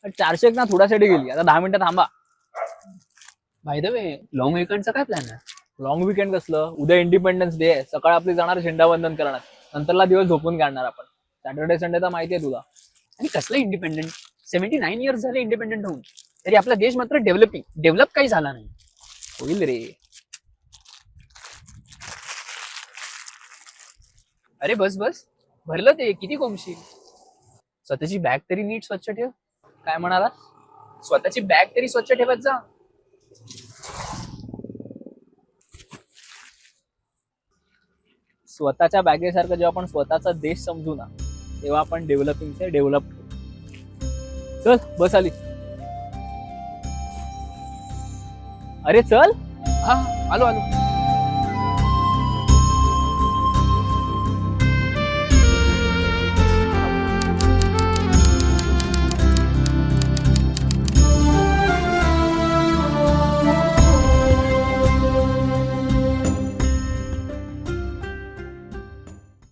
400 एक ना थोड्यासाठी गेली, आता 10 मिनिटं थांबा. बाय द वे, लॉंग विकेंडचा काय प्लॅन आहे? लॉंग विकेंड कसलं, उद्या इंडिपेंडन्स डे आहे. सकाळ आपली जाणार झेंडावंदन करणार, नंतरला दिवस झोपून काढणार आपण. सॅटर्डे संडे तर माहिती आहे तुला. आणि कसलं इंडिपेंडंट? 79 इयर्स झाले इंडिपेंडंट होऊन, तरी आपला देश मात्र डेव्हलप काही झाला नाही. होईल रे. अरे बस बस, भरलं ते, किती कोंबशील. स्वतःची बॅग तरी नीट स्वच्छ ठेव. काय म्हणाला? स्वतःची बॅग तरी स्वच्छ ठेवत जा. स्वतःच्या बॅगेसारखं जेव्हा आपण स्वतःचा देश समजू ना, तेव्हा आपण डेव्हलपिंगचे डेव्हलप करू. चल बस आली. अरे चल. हा, आलो आलो.